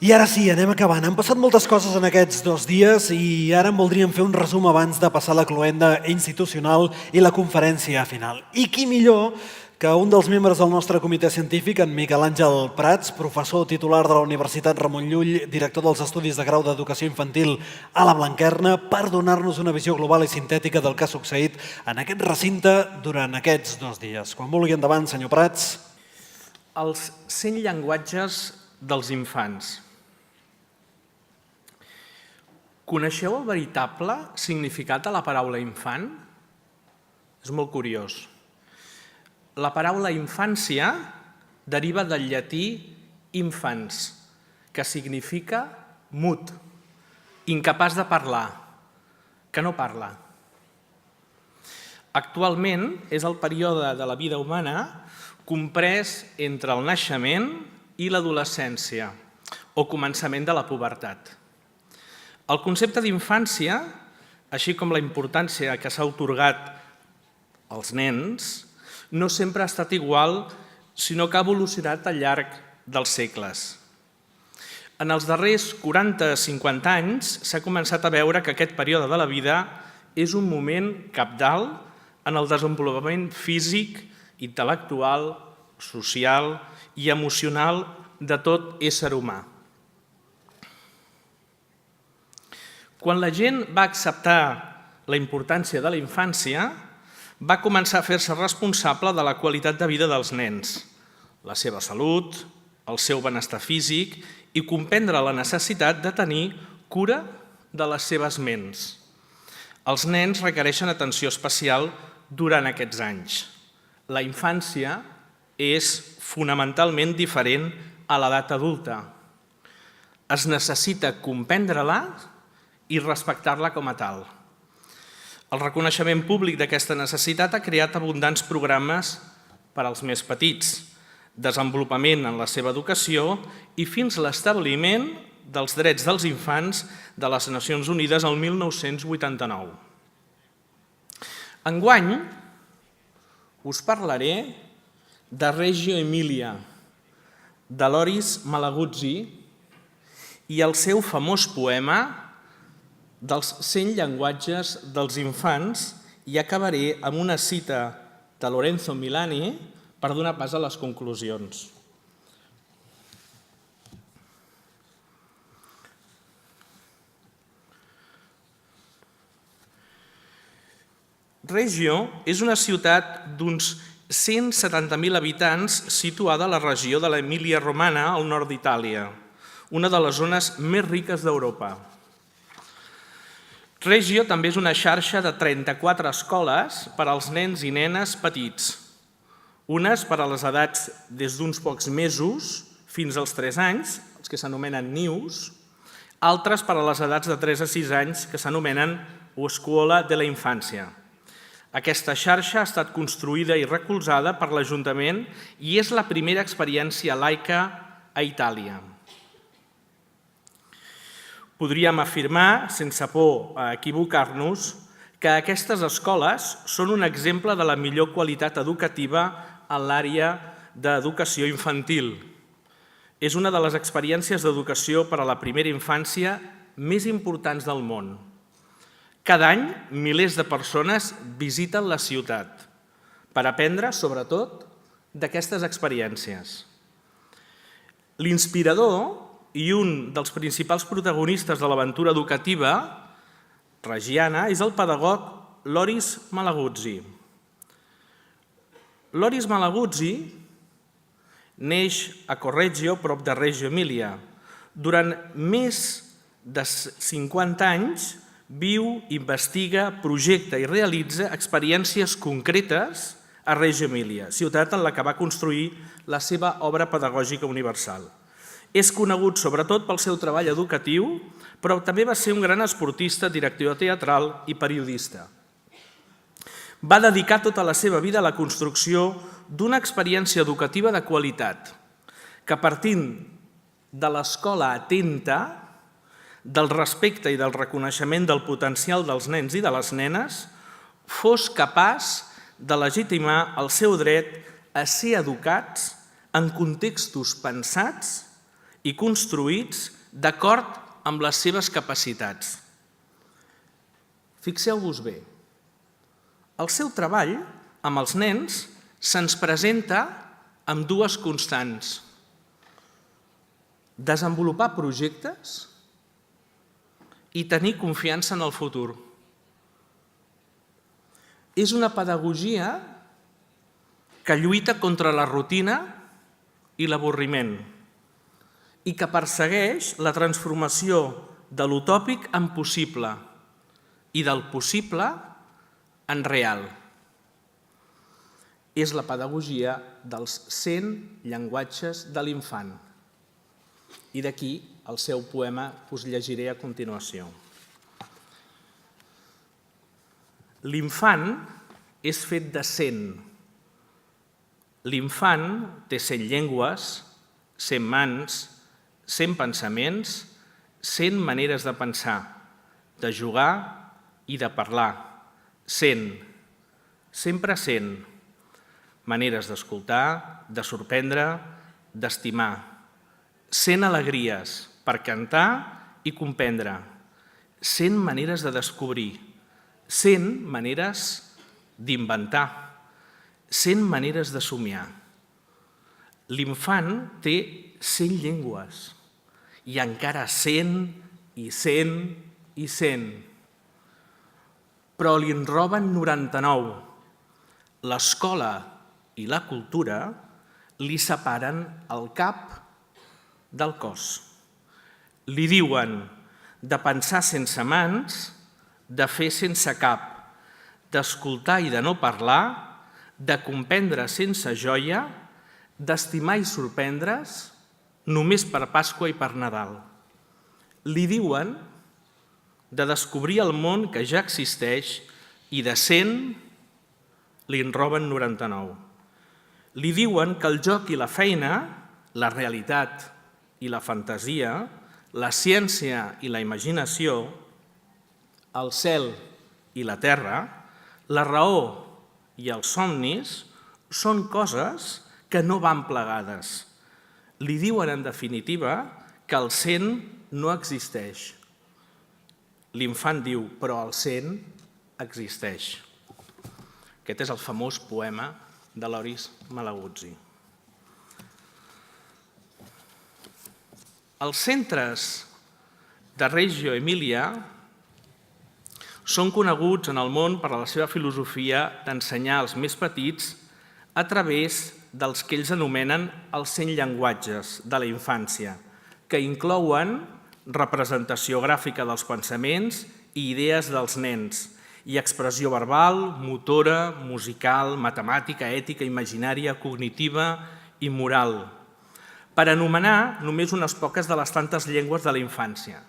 I ara sí, anem acabant. Han passat moltes coses en aquests 2 dies i ara en voldríem fer un resum abans de passar la cloenda institucional i la conferència final. I qui millor que un dels membres del nostre comitè científic, en Miquel Àngel Prats, professor titular de la Universitat Ramon Llull, director dels Estudis de Grau d'Educació Infantil a la Blanquerna, per donar-nos una visió global i sintètica del que ha succeït en aquest recinte durant aquests 2 dies. Quan vulgui, endavant, senyor Prats. Els 100 llenguatges dels infants. Coneixeu el veritable significat de la paraula infant? És molt curiós. La paraula infància deriva del llatí infans, que significa mut, incapaç de parlar, que no parla. Actualment és el període de la vida humana comprès entre el naixement i l'adolescència, o començament de la pubertat. El concepte d'infància, així com la importància que s'ha atorgat als nens, no sempre ha estat igual, sinó que ha evolucionat al llarg dels segles. En els darrers 40-50 anys s'ha començat a veure que aquest període de la vida és un moment cabdal en el desenvolupament físic, intel·lectual, social i emocional de tot ésser humà. Quan la gent va acceptar la importància de la infància, va començar a fer-se responsable de la qualitat de vida dels nens, la seva salut, el seu benestar físic i comprendre la necessitat de tenir cura de les seves ments. Els nens requereixen atenció especial durant aquests anys. La infància és fonamentalment diferent a l'edat adulta. Es necessita comprendre-la i respectar-la com a tal. El reconeixement públic d'aquesta necessitat ha creat abundants programes per als més petits, desenvolupament en la seva educació i fins a l'establiment dels drets dels infants de les Nacions Unides el 1989. Enguany us parlaré de Reggio Emilia, de Loris Malaguzzi i el seu famós poema dels 100 llenguatges dels infants i acabaré amb una cita de Lorenzo Milani per donar pas a les conclusions. Reggio és una ciutat d'uns 170.000 habitants situada a la regió de l'Emília-Romana al nord d'Itàlia, una de les zones més riques d'Europa. Reggio també és una xarxa de 34 escoles per als nens i nenes petits, unes per a les edats des d'uns pocs mesos fins als 3 anys, els que s'anomenen NIUs, altres per a les edats de 3 a 6 anys, que s'anomenen Scuola de la Infància. Aquesta xarxa ha estat construïda i recolzada per l'Ajuntament i és la primera experiència laica a Itàlia. Podríem afirmar, sense por a equivocar-nos, que aquestes escoles són un exemple de la millor qualitat educativa en l'àrea d'educació infantil. És una de les experiències d'educació per a la primera infància més importants del món. Cada any, milers de persones visiten la ciutat per aprendre, sobretot, d'aquestes experiències. L'inspirador i un dels principals protagonistes de l'aventura educativa reggiana és el pedagog Loris Malaguzzi. Loris Malaguzzi neix a Correggio, prop de Reggio Emilia. Durant més de 50 anys viu, investiga, projecta i realitza experiències concretes a Reggio Emilia, ciutat en la que va construir la seva obra pedagògica universal. És conegut sobretot pel seu treball educatiu, però també va ser un gran esportista, director teatral i periodista. Va dedicar tota la seva vida a la construcció d'una experiència educativa de qualitat, que partint de l'escola atenta, del respecte i del reconeixement del potencial dels nens i de les nenes, fos capaç de legitimar el seu dret a ser educats en contextos pensats i construïts d'acord amb les seves capacitats. Fixeu-vos bé, el seu treball amb els nens se'ns presenta amb dues constants: desenvolupar projectes i tenir confiança en el futur. És una pedagogia que lluita contra la rutina i l'avorriment i que persegueix la transformació de l'utòpic en possible i del possible en real. És la pedagogia dels 100 llenguatges de l'infant. I d'aquí el seu poema que us llegiré a continuació. L'infant és fet de 100. L'infant té 100 llengües, 100 mans, 100 pensaments, 100 maneres de pensar, de jugar i de parlar. 100, sempre 100. Maneres d'escoltar, de sorprendre, d'estimar. 100 alegries per cantar i comprendre. 100 maneres de descobrir. 100 maneres d'inventar. 100 maneres de somiar. L'infant té 100 llengües i encara 100 i 100 i 100. Però li en roben 99. L'escola i la cultura li separen el cap del cos. Li diuen de pensar sense mans, de fer sense cap, d'escoltar i de no parlar, de comprendre sense joia, d'estimar i sorprendre's només per Pasqua i per Nadal. Li diuen de descobrir el món que ja existeix i de 100 li en roben 99. Li diuen que el joc i la feina, la realitat i la fantasia, la ciència i la imaginació, el cel i la terra, la raó i els somnis són coses que no van plegades. Li diuen, en definitiva, que el 100 no existeix. L'infant diu, però el 100 existeix. Aquest és el famós poema de Loris Malaguzzi. Els centres de Reggio Emilia són coneguts en el món per la seva filosofia d'ensenyar als més petits a través dels que ells anomenen els 100 llenguatges de la infància, que inclouen representació gràfica dels pensaments i idees dels nens, i expressió verbal, motora, musical, matemàtica, ètica, imaginària, cognitiva i moral, per anomenar només unes poques de les tantes llengües de la infància.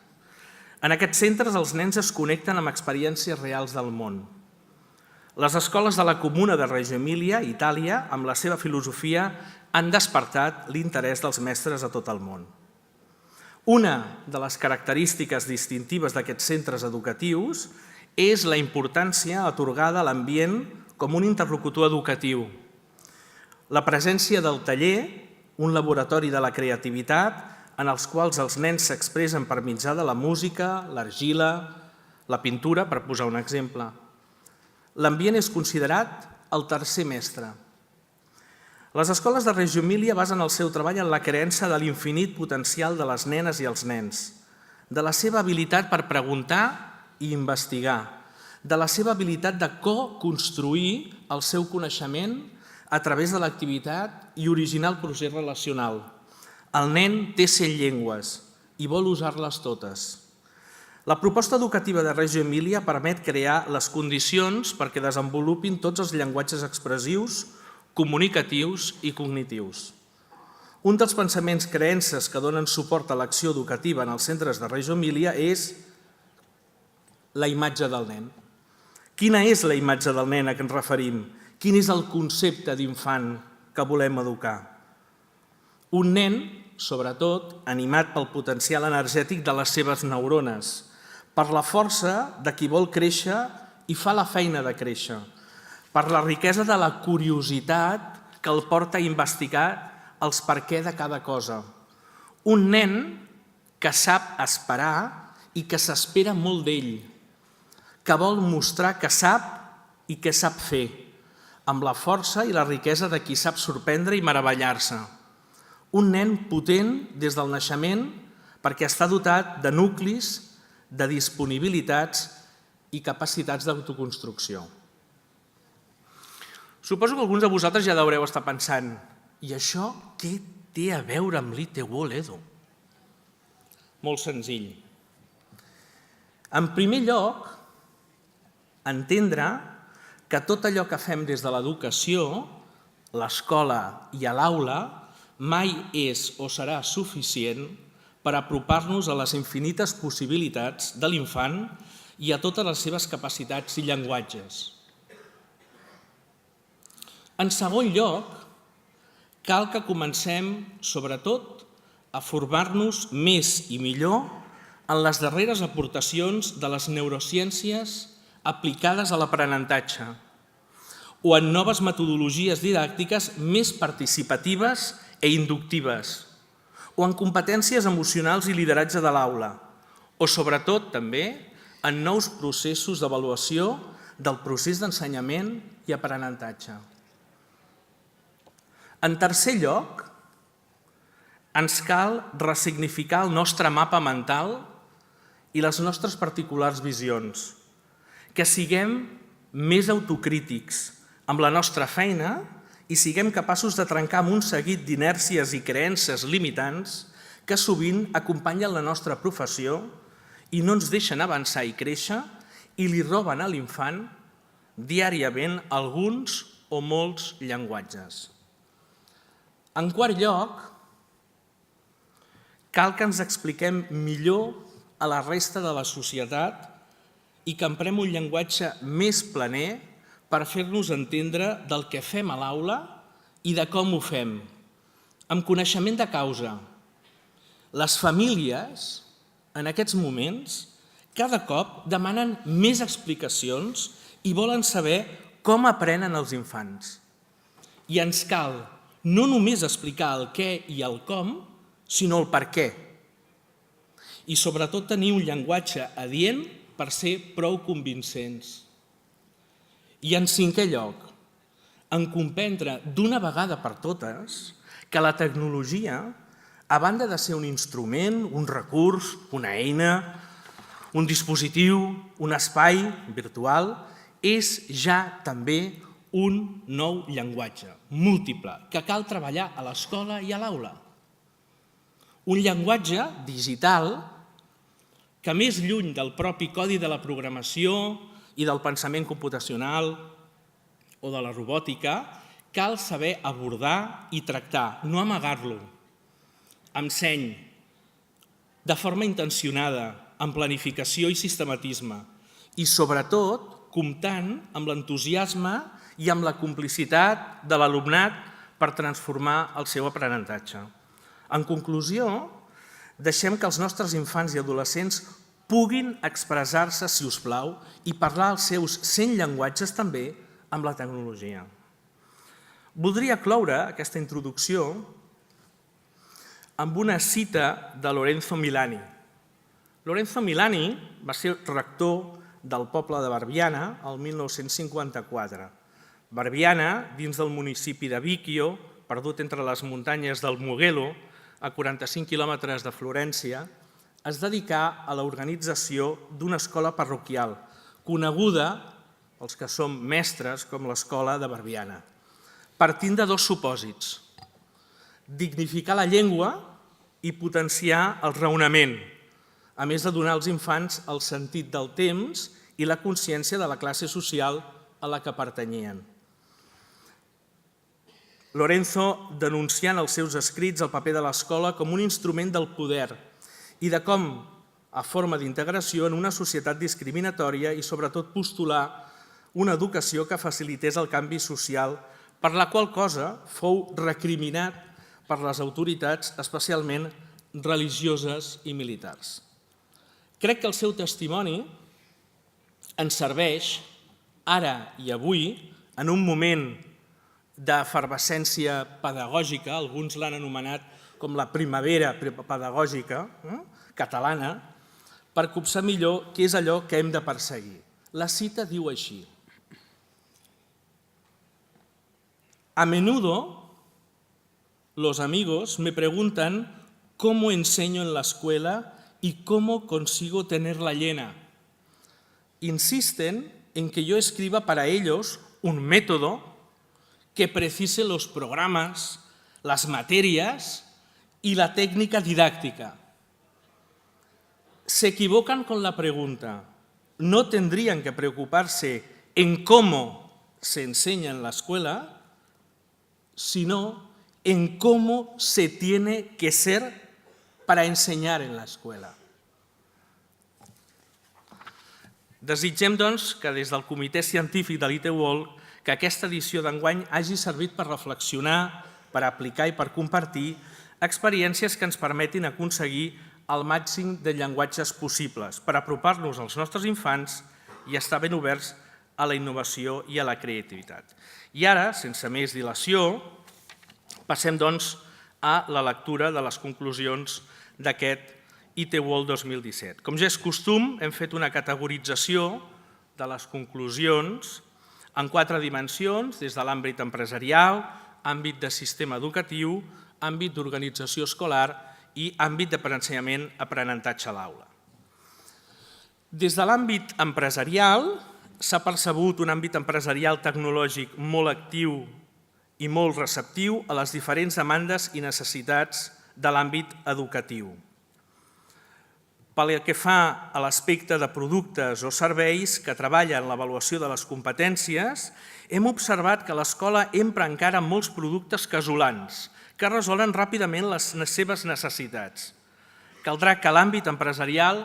En aquests centres els nens es connecten amb experiències reals del món. Les escoles de la Comuna de Reggio Emilia, Itàlia, amb la seva filosofia, han despertat l'interès dels mestres a tot el món. Una de les característiques distintives d'aquests centres educatius és la importància atorgada a l'ambient com un interlocutor educatiu. La presència del taller, un laboratori de la creativitat, en els quals els nens s'expressen per mitjà de la música, l'argila, la pintura, per posar un exemple. L'ambient és considerat el tercer mestre. Les escoles de Reggio Emilia basen el seu treball en la creença de l'infinit potencial de les nenes i els nens, de la seva habilitat per preguntar i investigar, de la seva habilitat de co-construir el seu coneixement a través de l'activitat i original procés relacional. El nen té 100 llengües i vol usar-les totes. La proposta educativa de Reggio Emilia permet crear les condicions perquè desenvolupin tots els llenguatges expressius, comunicatius i cognitius. Un dels pensaments creences que donen suport a l'acció educativa en els centres de Reggio Emilia és la imatge del nen. Quina és la imatge del nen a què ens referim? Quin és el concepte d'infant que volem educar? Un nen, sobretot, animat pel potencial energètic de les seves neurones, per la força de qui vol créixer i fa la feina de créixer, per la riquesa de la curiositat que el porta a investigar els per què de cada cosa. Un nen que sap esperar i que s'espera molt d'ell, que vol mostrar que sap i que sap fer, amb la força i la riquesa de qui sap sorprendre i meravellar-se. Un nen potent des del naixement perquè està dotat de nuclis, de disponibilitats i capacitats d'autoconstrucció. Suposo que alguns de vosaltres ja deureu estar pensant i això què té a veure amb l'ITWOL, Edu? Molt senzill. En primer lloc, entendre que tot allò que fem des de l'educació, l'escola i a l'aula, mai és o serà suficient per apropar-nos a les infinites possibilitats de l'infant i a totes les seves capacitats i llenguatges. En segon lloc, cal que comencem, sobretot, a formar-nos més i millor en les darreres aportacions de les neurociències aplicades a l'aprenentatge o en noves metodologies didàctiques més participatives i inductives, o en competències emocionals i lideratge de l'aula, o sobretot també en nous processos d'avaluació del procés d'ensenyament i aprenentatge. En tercer lloc, ens cal ressignificar el nostre mapa mental i les nostres particulars visions, que siguem més autocrítics amb la nostra feina i siguem capaços de trencar amb un seguit d'inèrcies i creences limitants que sovint acompanyen la nostra professió i no ens deixen avançar i créixer i li roben a l'infant diàriament alguns o molts llenguatges. En quart lloc, cal que ens expliquem millor a la resta de la societat i que emprem un llenguatge més planer per fer-nos entendre del que fem a l'aula i de com ho fem, amb coneixement de causa. Les famílies, en aquests moments, cada cop demanen més explicacions i volen saber com aprenen els infants. I ens cal no només explicar el què i el com, sinó el per què. I sobretot tenir un llenguatge adient per ser prou convincents. I en cinquè lloc, en comprendre d'una vegada per totes que la tecnologia, a banda de ser un instrument, un recurs, una eina, un dispositiu, un espai virtual, és ja també un nou llenguatge múltiple que cal treballar a l'escola i a l'aula. Un llenguatge digital que més lluny del propi codi de la programació i del pensament computacional o de la robòtica, cal saber abordar i tractar, no amagar-lo, amb seny, de forma intencionada, amb planificació i sistematisme, i sobretot comptant amb l'entusiasme i amb la complicitat de l'alumnat per transformar el seu aprenentatge. En conclusió, deixem que els nostres infants i adolescents puguin expressar-se, si us plau, i parlar els seus 100 llenguatges també amb la tecnologia. Voldria cloure aquesta introducció amb una cita de Lorenzo Milani. Lorenzo Milani va ser rector del poble de Barbiana el 1954. Barbiana, dins del municipi de Vicchio, perdut entre les muntanyes del Mugello, a 45 quilòmetres de Florència, es dedicà a l'organització d'una escola parroquial, coneguda, els que som mestres, com l'escola de Barbiana, partint de dos supòsits: dignificar la llengua i potenciar el raonament, a més de donar als infants el sentit del temps i la consciència de la classe social a la que pertanyien. Lorenzo denunciant als seus escrits el paper de l'escola com un instrument del poder i de com, a forma d'integració en una societat discriminatòria i sobretot postular una educació que facilités el canvi social, per la qual cosa fou recriminat per les autoritats, especialment religioses i militars. Crec que el seu testimoni ens serveix ara i avui, en un moment d'efervescència pedagògica, alguns l'han anomenat com la primavera pedagògica catalana, per copsar millor què és allò que hem de perseguir. La cita diu així: a menudo los amigos me preguntan cómo enseño en la escuela y cómo consigo tenerla llena. Insisten en que yo escriba para ellos un método que precise los programas, las materias y la técnica didáctica. Se equivocan con la pregunta. No tendrían que preocuparse en cómo se enseña en la escuela, sino en cómo se tiene que ser para ensenyar en l'escola. Desitgem, doncs, que des del Comitè Científic de l'ITWOL que aquesta edició d'enguany hagi servit per reflexionar, per aplicar i per compartir experiències que ens permetin aconseguir el màxim de llenguatges possibles per apropar-nos als nostres infants i estar ben oberts a la innovació i a la creativitat. I ara, sense més dilació, passem, doncs, a la lectura de les conclusions d'aquest ITWOL 2017. Com ja és costum, hem fet una categorització de les conclusions en 4 dimensions, des de l'àmbit empresarial, àmbit de sistema educatiu, àmbit d'organització escolar i àmbit d'ensenyament-aprenentatge a l'aula. Des de l'àmbit empresarial s'ha percebut un àmbit empresarial tecnològic molt actiu i molt receptiu a les diferents demandes i necessitats de l'àmbit educatiu. Pel que fa a l'aspecte de productes o serveis que treballen l'avaluació de les competències, hem observat que l'escola empra encara molts productes casolans que resolen ràpidament les seves necessitats. Caldrà que l'àmbit empresarial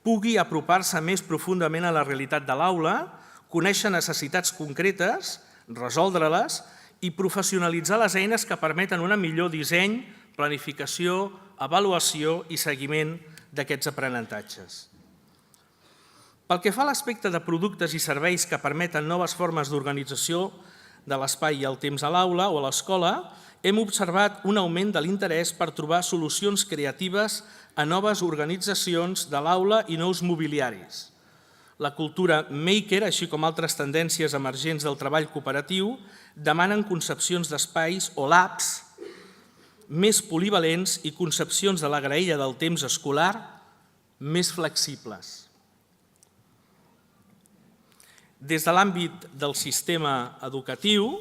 pugui apropar-se més profundament a la realitat de l'aula, conèixer necessitats concretes, resoldre-les i professionalitzar les eines que permeten un millor disseny, planificació, avaluació i seguiment d'aquests aprenentatges. Pel que fa a l'aspecte de productes i serveis que permeten noves formes d'organització de l'espai i el temps a l'aula o a l'escola, hem observat un augment de l'interès per trobar solucions creatives a noves organitzacions de l'aula i nous mobiliaris. La cultura maker, així com altres tendències emergents del treball cooperatiu, demanen concepcions d'espais o labs més polivalents i concepcions de la graella del temps escolar més flexibles. Des de l'àmbit del sistema educatiu,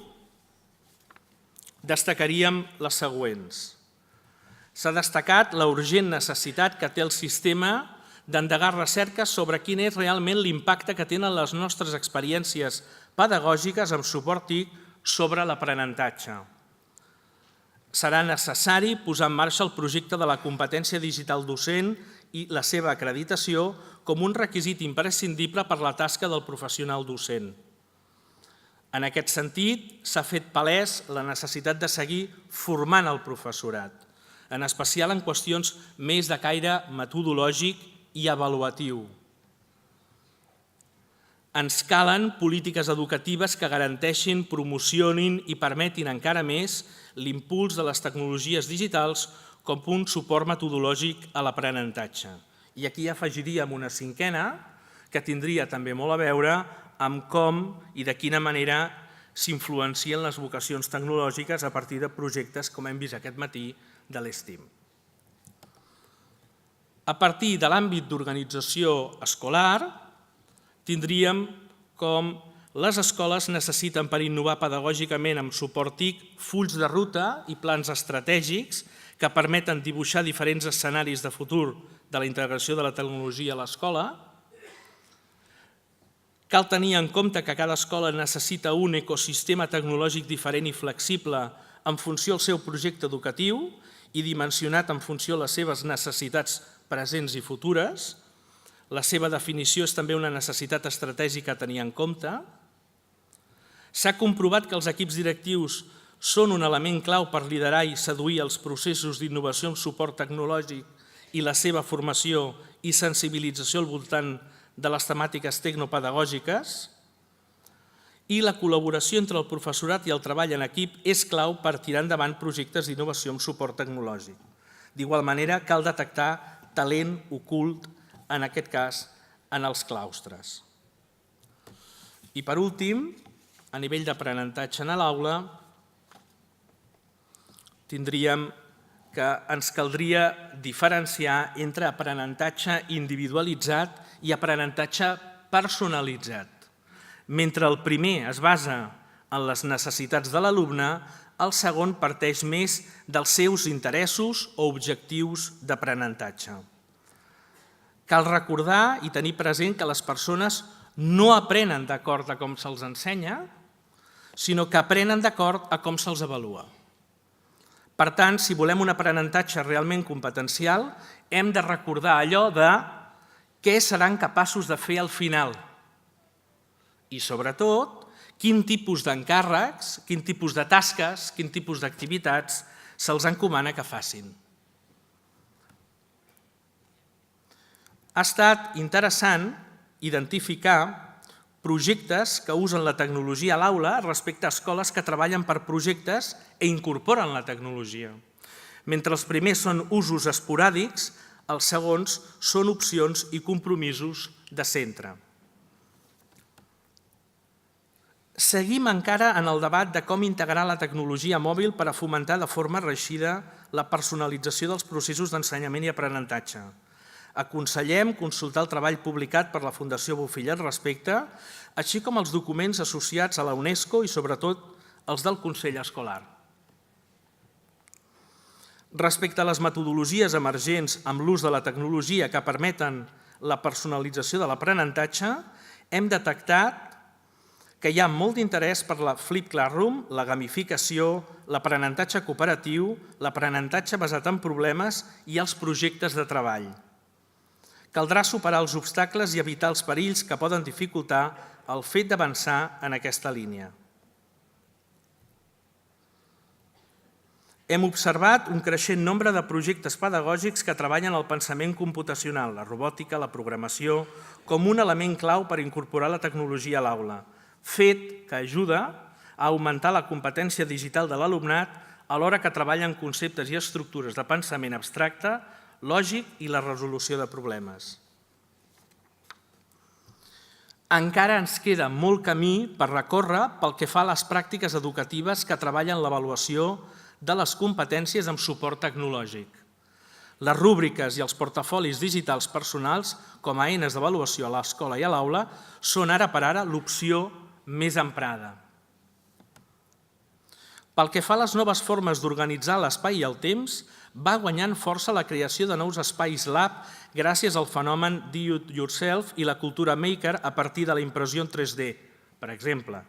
destacaríem les següents. S'ha destacat la urgent necessitat que té el sistema d'endegar recerques sobre quin és realment l'impacte que tenen les nostres experiències pedagògiques amb suport TIC sobre l'aprenentatge. Serà necessari posar en marxa el projecte de la competència digital docent i la seva acreditació com un requisit imprescindible per la tasca del professional docent. En aquest sentit, s'ha fet palès la necessitat de seguir formant el professorat, en especial en qüestions més de caire metodològic i avaluatiu. Ens calen polítiques educatives que garanteixin, promocionin i permetin encara més l'impuls de les tecnologies digitals com un suport metodològic a l'aprenentatge. I aquí afegiríem una cinquena que tindria també molt a veure amb com i de quina manera s'influencien les vocacions tecnològiques a partir de projectes, com hem vist aquest matí, de l'STEAM. A partir de l'àmbit d'organització escolar, tindríem com les escoles necessiten per innovar pedagògicament amb suport TIC fulls de ruta i plans estratègics que permeten dibuixar diferents escenaris de futur de la integració de la tecnologia a l'escola. Cal tenir en compte que cada escola necessita un ecosistema tecnològic diferent i flexible en funció del seu projecte educatiu i dimensionat en funció de les seves necessitats presents i futures. La seva definició és també una necessitat estratègica a tenir en compte. S'ha comprovat que els equips directius són un element clau per liderar i seduir els processos d'innovació amb suport tecnològic i la seva formació i sensibilització al voltant de les temàtiques tecnopedagògiques. i la col·laboració entre el professorat i el treball en equip és clau per tirar endavant projectes d'innovació amb suport tecnològic. D'igual manera, cal detectar talent ocult, en aquest cas, en els claustres. I per últim, a nivell d'aprenentatge en l'aula, tindríem que ens caldria diferenciar entre aprenentatge individualitzat i aprenentatge personalitzat. Mentre el primer es basa en les necessitats de l'alumne, el segon parteix més dels seus interessos o objectius d'aprenentatge. Cal recordar i tenir present que les persones no aprenen d'acord a com se'ls ensenya, sinó que aprenen d'acord a com se'ls avalua. Per tant, si volem un aprenentatge realment competencial, hem de recordar allò de què seran capaços de fer al final i, sobretot, quin tipus d'encàrrecs, quin tipus de tasques, quin tipus d'activitats se'ls encomana que facin. Ha estat interessant identificar projectes que usen la tecnologia a l'aula respecte a escoles que treballen per projectes i incorporen la tecnologia. Mentre els primers són usos esporàdics, els segons són opcions i compromisos de centre. Seguim encara en el debat de com integrar la tecnologia mòbil per a fomentar de forma reeixida la personalització dels processos d'ensenyament i aprenentatge. Aconsellem consultar el treball publicat per la Fundació Bofill al respecte, així com els documents associats a la UNESCO i, sobretot, els del Consell Escolar. Respecte a les metodologies emergents amb l'ús de la tecnologia que permeten la personalització de l'aprenentatge, hem detectat que hi ha molt d'interès per la Flip Classroom, la gamificació, l'aprenentatge cooperatiu, l'aprenentatge basat en problemes i els projectes de treball. Caldrà superar els obstacles i evitar els perills que poden dificultar el fet d'avançar en aquesta línia. Hem observat un creixent nombre de projectes pedagògics que treballen el pensament computacional, la robòtica, la programació, com un element clau per incorporar la tecnologia a l'aula, fet que ajuda a augmentar la competència digital de l'alumnat alhora que treballa en conceptes i estructures de pensament abstracte, lògic i la resolució de problemes. Encara ens queda molt camí per recórrer pel que fa a les pràctiques educatives que treballen l'avaluació de les competències amb suport tecnològic. Les rúbriques i els portafolis digitals personals, com a eines d'avaluació a l'escola i a l'aula, són ara per ara l'opció més emprada. Pel que fa a les noves formes d'organitzar l'espai i el temps, va guanyant força la creació de nous espais lab gràcies al fenomen Do It Yourself i la cultura maker a partir de la impressió en 3D, per exemple.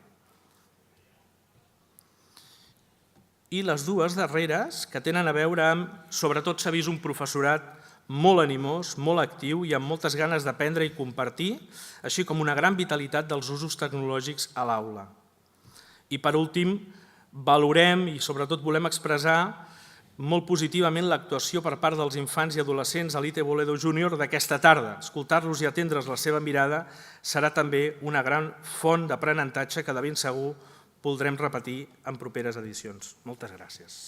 I les dues darreres, que tenen a veure amb, sobretot s'ha vist un professorat molt animós, molt actiu i amb moltes ganes d'aprendre i compartir, així com una gran vitalitat dels usos tecnològics a l'aula. I per últim, valorem i sobretot volem expressar molt positivament l'actuació per part dels infants i adolescents a l'ITE Boledo Júnior d'aquesta tarda. Escoltar-los i atendre's la seva mirada serà també una gran font d'aprenentatge que de ben segur voldrem repetir en properes edicions. Moltes gràcies.